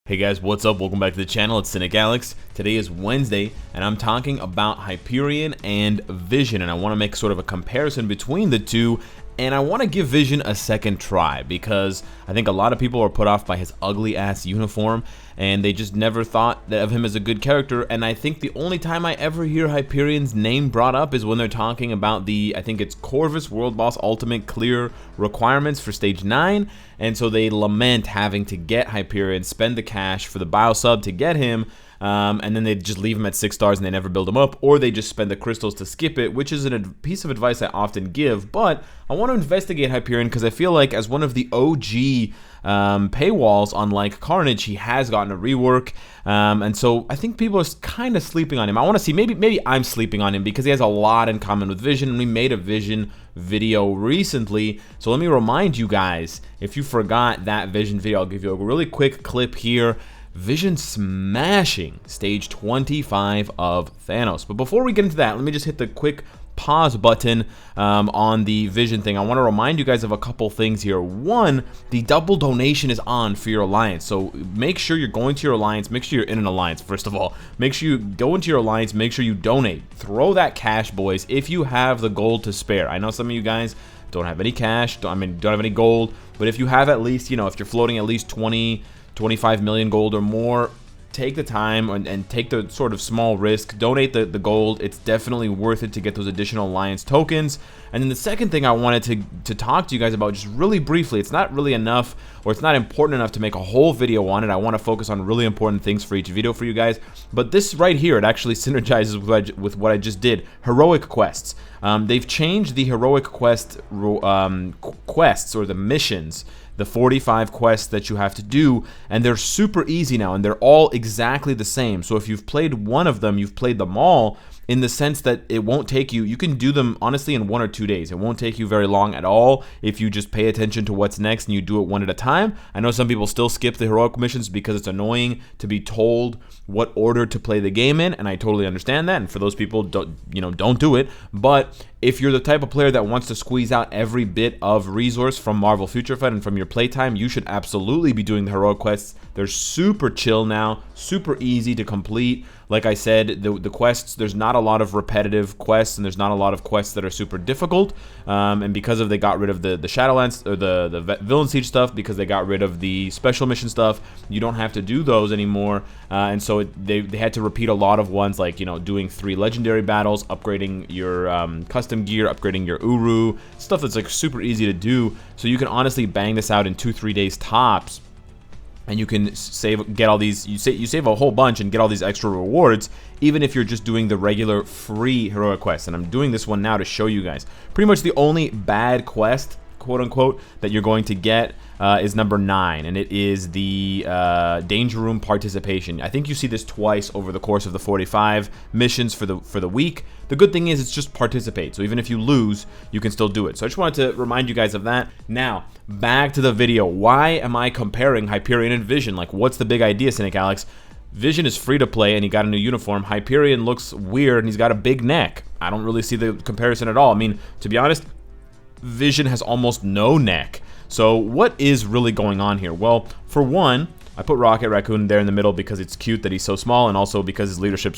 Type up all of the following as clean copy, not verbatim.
Hey guys, what's up? Welcome back to the channel. It's Cynicalex. Today is Wednesday, and I'm talking about Hyperion and Vision, and I want to make sort of a comparison between the two, and I want to give Vision a second try because I think a lot of people are put off by his ugly-ass uniform, and they just never thought of him as a good character, and I think the only time I ever hear Hyperion's name brought up is when they're talking about the, I think it's Corvus World Boss Ultimate Clear requirements for Stage 9, and so they lament having to get Hyperion, spend the cash for the bio sub to get him, and then they just leave him at 6 stars and they never build him up, or they just spend the crystals to skip it, which is a piece of advice I often give. But I want to investigate Hyperion because I feel like as one of the OG paywalls on like Carnage, he has gotten a rework, and so I think people are kind of sleeping on him. I want to see, maybe I'm sleeping on him because he has a lot in common with Vision, and we made a Vision video recently, so let me remind you guys, if you forgot that Vision video, I'll give you a really quick clip here. Vision smashing stage 25 of Thanos. But before we get into that, let me just hit the quick pause button on the Vision thing. I want to remind you guys of a couple things here. One, the double donation is on for your alliance, so make sure you're going to your alliance. Make sure you're in an alliance, first of all. Make sure you go into your alliance, make sure you donate. Throw that cash, boys, if you have the gold to spare. I know some of you guys don't have any cash, don't have any gold, but if you have at least, you know, if you're floating at least 25 million gold or more, take the time and take the sort of small risk, donate the gold. It's definitely worth it to get those additional alliance tokens. And then the second thing I wanted to talk to you guys about just really briefly, it's not really enough, or it's not important enough to make a whole video on it. I want to focus on really important things for each video for you guys, but this right here, it actually synergizes with what I just did. Heroic quests. They've changed the heroic quests, or the missions, the 45 quests that you have to do, and they're super easy now, and they're all exactly the same. So if you've played one of them, you've played them all, in the sense that it won't take you, you can do them honestly in 1 or 2 days. It won't take you very long at all if you just pay attention to what's next and you do it one at a time. I know some people still skip the heroic missions because it's annoying to be told what order to play the game in, and I totally understand that, and for those people, don't do it. But if you're the type of player that wants to squeeze out every bit of resource from Marvel Future Fight and from your playtime, you should absolutely be doing the heroic quests. They're super chill now, super easy to complete. Like I said, the quests, there's not a lot of repetitive quests, and there's not a lot of quests that are super difficult. And because of they got rid of the Shadowlands, or the Villain Siege stuff, because they got rid of the special mission stuff, you don't have to do those anymore. And so they had to repeat a lot of ones, like, doing 3 legendary battles, upgrading your custom gear, upgrading your Uru, stuff that's like super easy to do. So you can honestly bang this out in 2-3 days tops. And you can get all these, you save a whole bunch and get all these extra rewards, even if you're just doing the regular free heroic quest. And I'm doing this one now to show you guys. Pretty much the only bad quest, quote unquote, that you're going to get is number 9, and it is the Danger Room Participation. I think you see this twice over the course of the 45 missions for the week. The good thing is it's just participate, so even if you lose, you can still do it. So I just wanted to remind you guys of that. Now, back to the video. Why am I comparing Hyperion and Vision? Like, what's the big idea, Cynicalex? Vision is free to play and he got a new uniform. Hyperion looks weird and he's got a big neck. I don't really see the comparison at all. I mean, to be honest, Vision has almost no neck. So what is really going on here? Well, for one, I put Rocket Raccoon there in the middle because it's cute that he's so small, and also because his leadership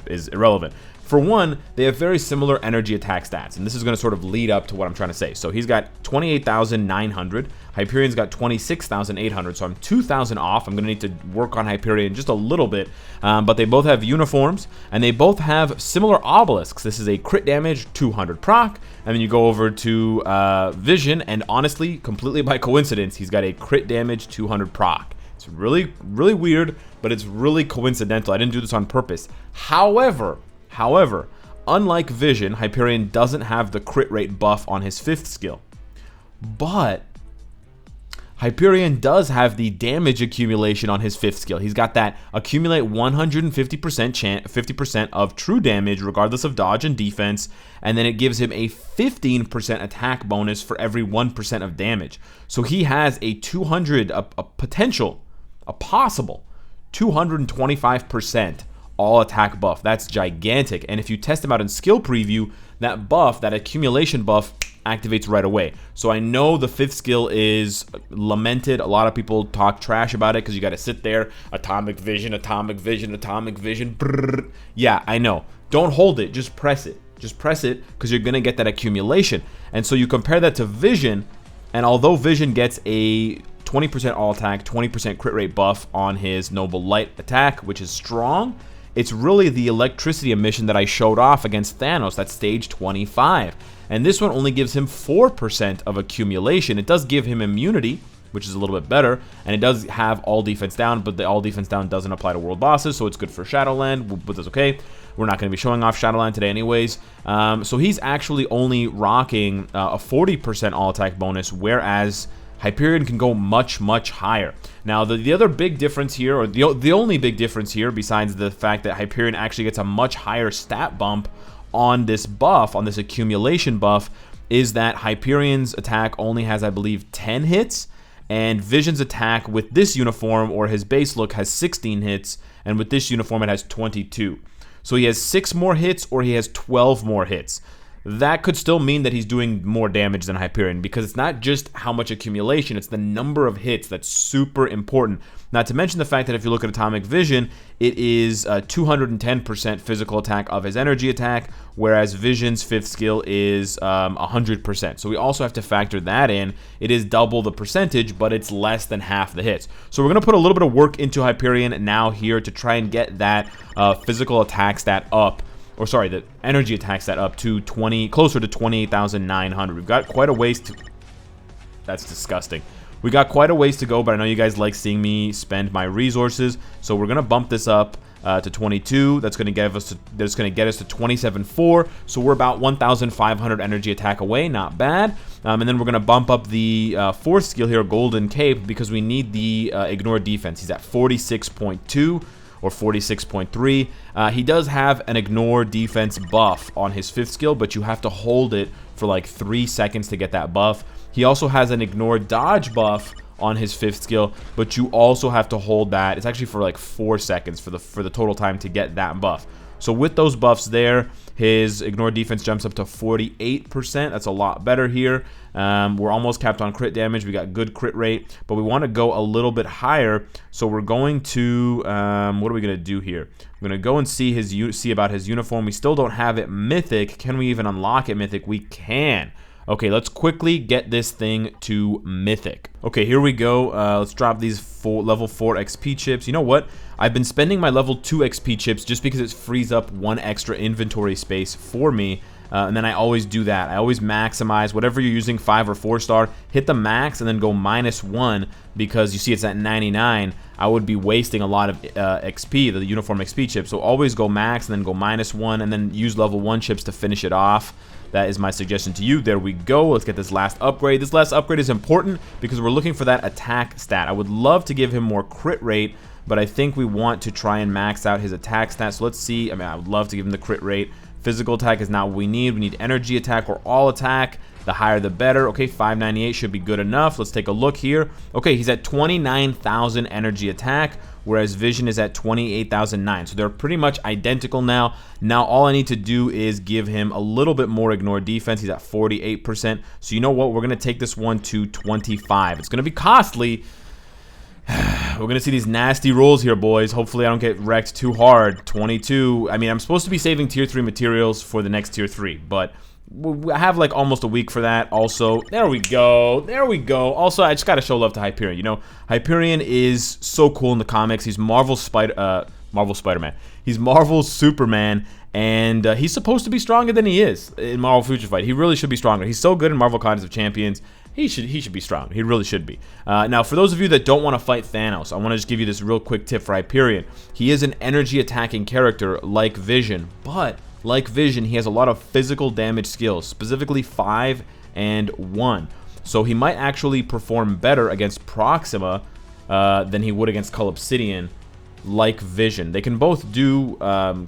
is irrelevant. For one, they have very similar energy attack stats, and this is going to sort of lead up to what I'm trying to say. So he's got 28,900, Hyperion's got 26,800, so I'm 2,000 off. I'm going to need to work on Hyperion just a little bit, but they both have uniforms, and they both have similar obelisks. This is a crit damage 200 proc, and then you go over to Vision, and honestly, completely by coincidence, he's got a crit damage 200 proc. It's really, really weird, but it's really coincidental. I didn't do this on purpose. However, unlike Vision, Hyperion doesn't have the crit rate buff on his 5th skill. But Hyperion does have the damage accumulation on his 5th skill. He's got that accumulate 150% 50% of true damage regardless of dodge and defense, and then it gives him a 15% attack bonus for every 1% of damage. So he has a possible 225% all attack buff. That's gigantic. And if you test him out in skill preview, that buff, that accumulation buff, activates right away. So I know the 5th skill is lamented. A lot of people talk trash about it because you got to sit there, atomic vision, atomic vision, atomic vision. Brrr. Yeah, I know. Don't hold it, just press it. Just press it because you're going to get that accumulation. And so you compare that to vision, and although vision gets a 20% all attack, 20% crit rate buff on his noble light attack, which is strong, it's really the electricity emission that I showed off against Thanos. That's stage 25. And this one only gives him 4% of accumulation. It does give him immunity, which is a little bit better, and it does have all defense down, but the all defense down doesn't apply to world bosses, so it's good for Shadowland, but that's okay. We're not going to be showing off Shadowland today anyways. So he's actually only rocking a 40% all attack bonus, whereas Hyperion can go much, much higher. Now, the other big difference here, or the only big difference here, besides the fact that Hyperion actually gets a much higher stat bump on this buff, on this accumulation buff, is that Hyperion's attack only has, I believe, 10 hits, and Vision's attack with this uniform, or his base look, has 16 hits, and with this uniform it has 22. So he has 6 more hits, or he has 12 more hits. That could still mean that he's doing more damage than Hyperion, because it's not just how much accumulation, it's the number of hits that's super important. Not to mention the fact that if you look at Atomic Vision, it is 210% physical attack of his energy attack, whereas Vision's 5th skill is 100%. So we also have to factor that in. It is double the percentage, but it's less than half the hits. So we're going to put a little bit of work into Hyperion now here to try and get that physical attack stat up. Or sorry, the energy attack stat up to closer to 28,900. We've got quite a ways to... That's disgusting. We got quite a ways to go, but I know you guys like seeing me spend my resources. So we're gonna bump this up to 22. That's gonna get us to 27.4. So we're about 1,500 energy attack away. Not bad. And then we're gonna bump up the 4th skill here, Golden Cape, because we need the ignore defense. He's at 46.2. Or 46.3. He does have an ignore defense buff on his 5th skill, but you have to hold it for like 3 seconds to get that buff. He also has an ignore dodge buff on his 5th skill, but you also have to hold that. It's actually for like 4 seconds for the total time to get that buff. So with those buffs there, his ignore defense jumps up to 48%. That's a lot better here. We're almost capped on crit damage. We got good crit rate, but we want to go a little bit higher. So we're going to, what are we going to do here? We're going to go and see about his uniform. We still don't have it mythic. Can we even unlock it mythic? We can. Okay, let's quickly get this thing to mythic. Okay, here we go. Let's drop these level 4 XP chips. You know what? I've been spending my level 2 XP chips just because it frees up 1 extra inventory space for me. And then I always do that. I always maximize whatever you're using, 5 or 4 star, hit the max and then go -1 because you see it's at 99. I would be wasting a lot of XP, the uniform XP chips. So always go max and then go -1 and then use level 1 chips to finish it off. That is my suggestion to you. There we go. Let's get this last upgrade. This last upgrade is important because we're looking for that attack stat. I would love to give him more crit rate, but I think we want to try and max out his attack stat. So let's see. I mean, I would love to give him the crit rate. Physical attack is not what we need. We need energy attack or all attack. The higher the better. Okay, 598 should be good enough. Let's take a look here. Okay, he's at 29,000 energy attack, whereas Vision is at 28,009. So they're pretty much identical now. Now all I need to do is give him a little bit more ignore defense. He's at 48%. So you know what? We're going to take this one to 25. It's going to be costly. We're going to see these nasty rolls here, boys. Hopefully I don't get wrecked too hard. 22. I mean, I'm supposed to be saving tier 3 materials for the next tier 3, but I have like almost a week for that. Also, there we go. There we go. Also, I just got to show love to Hyperion. You know, Hyperion is so cool in the comics. He's Marvel's Spider-Man. He's Marvel's Superman, and he's supposed to be stronger than he is in Marvel Future Fight. He really should be stronger. He's so good in Marvel Contest of Champions. He should be strong. He really should be. Now, for those of you that don't want to fight Thanos, I want to just give you this real quick tip for Hyperion. He is an energy attacking character like Vision, but like Vision, he has a lot of physical damage skills, specifically 5 and 1. So he might actually perform better against Proxima than he would against Cull Obsidian, like Vision. They can both do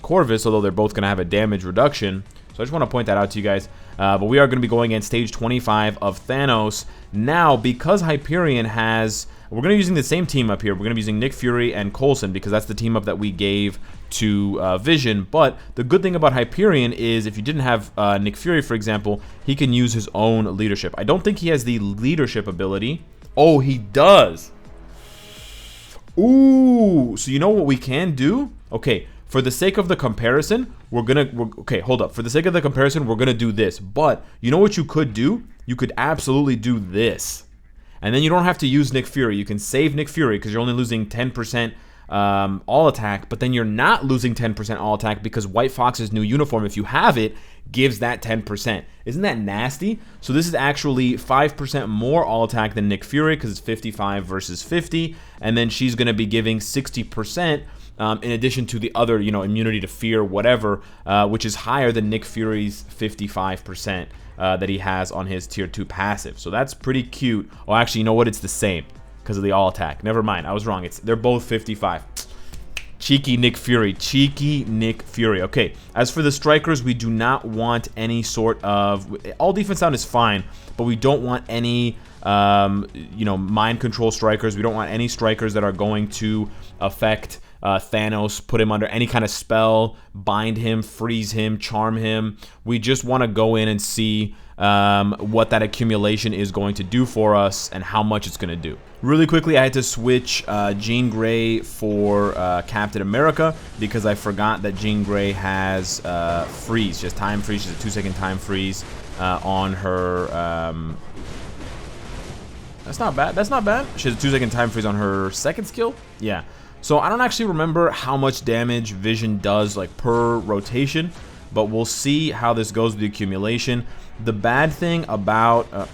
Corvus, although they're both going to have a damage reduction. So So I just want to point that out to you guys. But we are going to be going in stage 25 of Thanos. Now, because Hyperion has... We're going to be using the same team up here. We're going to be using Nick Fury and Coulson because that's the team up that we gave to Vision. But the good thing about Hyperion is if you didn't have Nick Fury, for example, he can use his own leadership. I don't think he has the leadership ability. Oh, he does. Ooh, so you know what we can do? Okay, for the sake of the comparison, okay, hold up. For the sake of the comparison, we're gonna do this. But you know what you could do? You could absolutely do this. And then you don't have to use Nick Fury. You can save Nick Fury because you're only losing 10% all attack, but then you're not losing 10% all attack because White Fox's new uniform, if you have it, gives that 10%. Isn't that nasty? So this is actually 5% more all attack than Nick Fury because it's 55 versus 50, and then she's going to be giving 60% in addition to the other, immunity to fear, whatever, which is higher than Nick Fury's 55%. That he has on his tier 2 passive. So that's pretty cute. Oh, actually, you know what? It's the same because of the all attack. Never mind. I was wrong. They're both 55. Cheeky Nick Fury. Cheeky Nick Fury. Okay. As for the strikers, we do not want any sort of... All defense down is fine, but we don't want any, mind control strikers. We don't want any strikers that are going to affect... Thanos, put him under any kind of spell, bind him, freeze him, charm him. We just want to go in and see what that accumulation is going to do for us and how much it's going to do. Really quickly, I had to switch Jean Grey for Captain America because I forgot that Jean Grey has freeze, just time freeze. She's a 2-second time freeze on her... That's not bad. That's not bad. She has a 2-second time freeze on her second skill. Yeah. So I don't actually remember how much damage Vision does like per rotation, but we'll see how this goes with the accumulation. The bad thing about that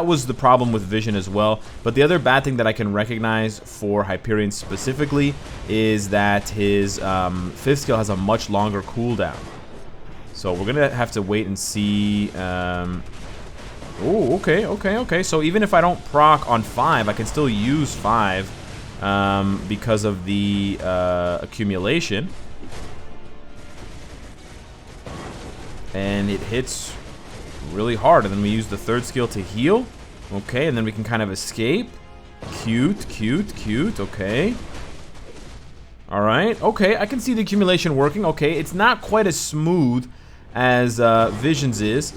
was the problem with Vision as well. But the other bad thing that I can recognize for Hyperion specifically is that his 5th skill has a much longer cooldown. So we're gonna have to wait and see. Oh, okay. So even if I don't proc on 5, I can still use 5 because of the accumulation. And it hits really hard. And then we use the 3rd skill to heal. Okay, and then we can kind of escape. Cute. Okay. Alright, okay. I can see the accumulation working. Okay, it's not quite as smooth as Vision's is,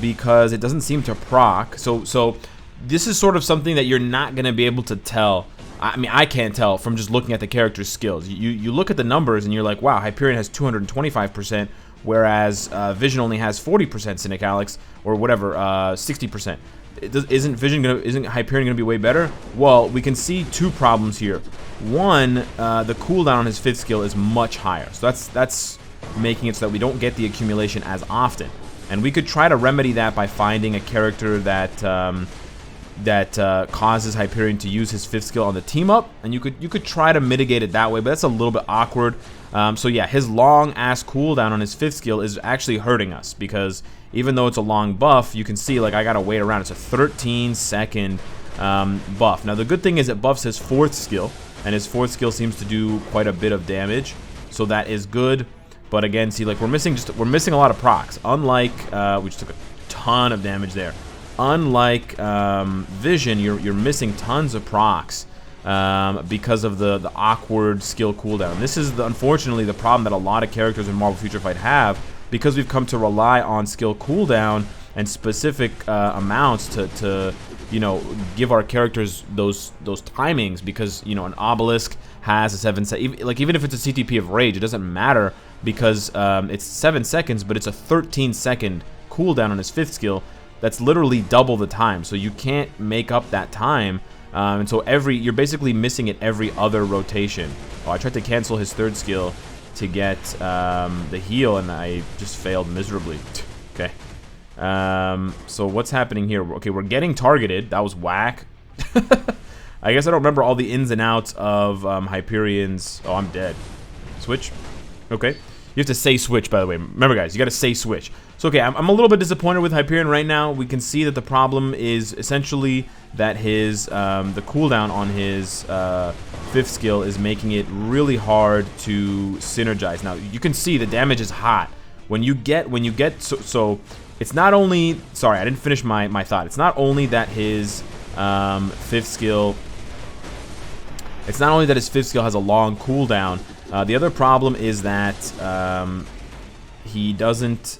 because it doesn't seem to proc. So this is sort of something that you're not going to be able to tell. I mean, I can't tell from just looking at the character's skills. You look at the numbers and you're like, wow, Hyperion has 225%, whereas Vision only has 40% Cynicalex, or whatever, 60%. Isn't Hyperion gonna be way better? Well, we can see 2 problems here. One, the cooldown on his 5th skill is much higher, so that's making it so that we don't get the accumulation as often. And we could try to remedy that by finding a character that causes Hyperion to use his 5th skill on the team up, and you could try to mitigate it that way, but that's a little bit awkward. So yeah, his long ass cooldown on his 5th skill is actually hurting us, because even though it's a long buff, you can see like I gotta wait around. It's a 13-second buff. Now the good thing is it buffs his 4th skill, and his 4th skill seems to do quite a bit of damage, so that is good. But again, see, like we're missing a lot of procs. Unlike we just took a ton of damage there. Unlike Vision, you're missing tons of procs because of the awkward skill cooldown. This is unfortunately the problem that a lot of characters in Marvel Future Fight have, because we've come to rely on skill cooldown and specific amounts to give our characters those timings, because an Obelisk has a 7-second, like even if it's a CTP of Rage, it doesn't matter, because it's 7 seconds, but it's a 13-second cooldown on his 5th skill. That's literally double the time, so you can't make up that time, and so you're basically missing it every other rotation. Oh, I tried to cancel his 3rd skill to get the heal, and I just failed miserably. Okay. So what's happening here? Okay, we're getting targeted. That was whack. I guess I don't remember all the ins and outs of Hyperion's... Oh, I'm dead. Switch. Okay. You have to say switch, by the way. Remember, guys, you got to say switch. So, okay, I'm a little bit disappointed with Hyperion right now. We can see that the problem is essentially that his the cooldown on his 5th skill is making it really hard to synergize. Now, you can see the damage is hot. When you get so it's not only, sorry, I didn't finish my thought. It's not only that his 5th skill, it's not only that his 5th skill has a long cooldown. The other problem is that he doesn't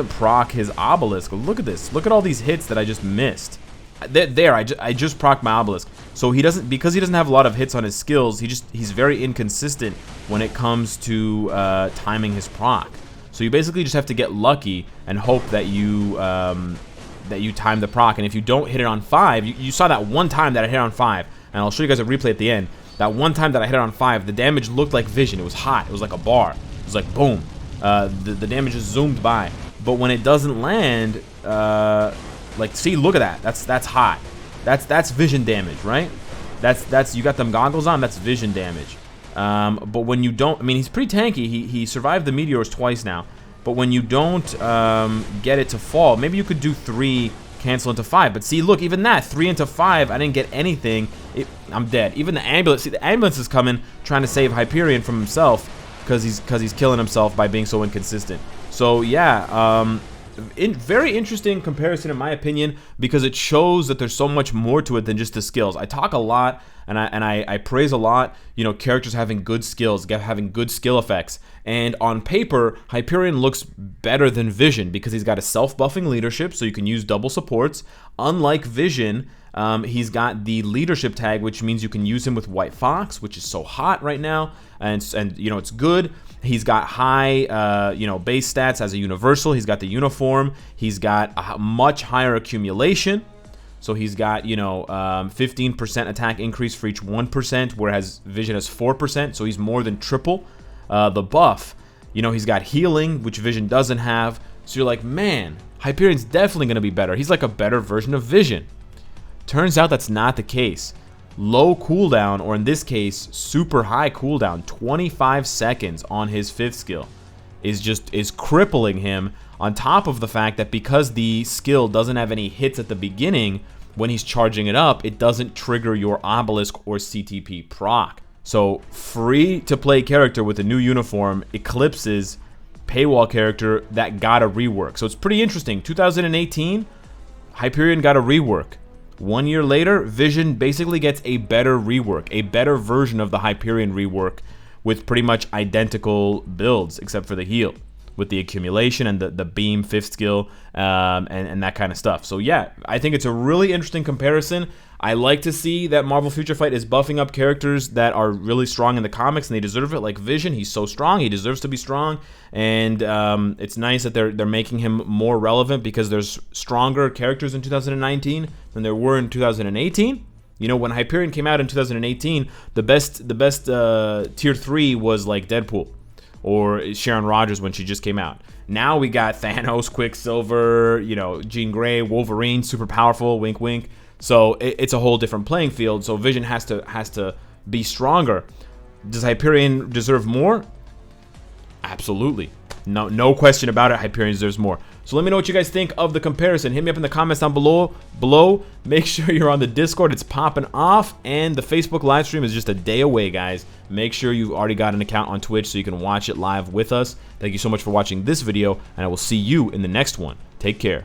proc his obelisk. Look at this. Look at all these hits that I just missed. I just proc my obelisk. So he doesn't, because he doesn't have a lot of hits on his skills. He's very inconsistent when it comes to timing his proc. So you basically just have to get lucky and hope that you time the proc. And if you don't hit it on 5, you saw that one time that I hit on 5, and I'll show you guys a replay at the end. That one time that I hit it on 5, the damage looked like vision. It was hot. It was like a bar. It was like boom. The damage just zoomed by. But when it doesn't land, like, see, look at that. That's hot. That's vision damage, right? That's you got them goggles on. That's vision damage. But when you don't, I mean, he's pretty tanky. He survived the meteors twice now. But when you don't get it to fall, maybe you could do 3. Cancel into 5, but see, look, even that 3 into 5, I didn't get anything. I'm dead. Even the ambulance, see, the ambulance is coming, trying to save Hyperion from himself because he's killing himself by being so inconsistent. So yeah, very interesting comparison in my opinion, because it shows that there's so much more to it than just the skills. I talk a lot and I praise a lot, you know, characters having good skills, having good skill effects. And on paper, Hyperion looks better than Vision because he's got a self-buffing leadership, so you can use double supports. Unlike Vision, he's got the leadership tag, which means you can use him with White Fox, which is so hot right now, and you know, it's good. He's got high, you know, base stats as a universal. He's got the uniform. He's got a much higher accumulation. So he's got, you know, 15% attack increase for each 1%, whereas Vision has 4. So he's more than triple. The buff, you know, he's got healing, which Vision doesn't have. So you're like, man, Hyperion's definitely going to be better. He's like a better version of Vision. Turns out that's not the case. Low cooldown, or in this case, super high cooldown, 25 seconds on his 5th skill, is crippling him, on top of the fact that because the skill doesn't have any hits at the beginning, when he's charging it up, it doesn't trigger your obelisk or CTP proc. So free-to-play character with a new uniform eclipses paywall character that got a rework. So it's pretty interesting. 2018, Hyperion got a rework. 1 year later, Vision basically gets a better rework, a better version of the Hyperion rework with pretty much identical builds except for the heal, with the accumulation and the beam 5th skill and that kind of stuff. So yeah, I think it's a really interesting comparison. I like to see that Marvel Future Fight is buffing up characters that are really strong in the comics and they deserve it, like Vision. He's so strong, he deserves to be strong, and it's nice that they're making him more relevant because there's stronger characters in 2019 than there were in 2018. You know, when Hyperion came out in 2018, the best tier 3 was like Deadpool or Sharon Rogers when she just came out. Now we got Thanos, Quicksilver, you know, Jean Grey, Wolverine, super powerful, wink wink. So it's a whole different playing field. So Vision has to be stronger. Does Hyperion deserve more? Absolutely. No question about it. Hyperion deserves more. So let me know what you guys think of the comparison. Hit me up in the comments down below. Make sure you're on the Discord. It's popping off. And the Facebook live stream is just a day away, guys. Make sure you've already got an account on Twitch so you can watch it live with us. Thank you so much for watching this video, and I will see you in the next one. Take care.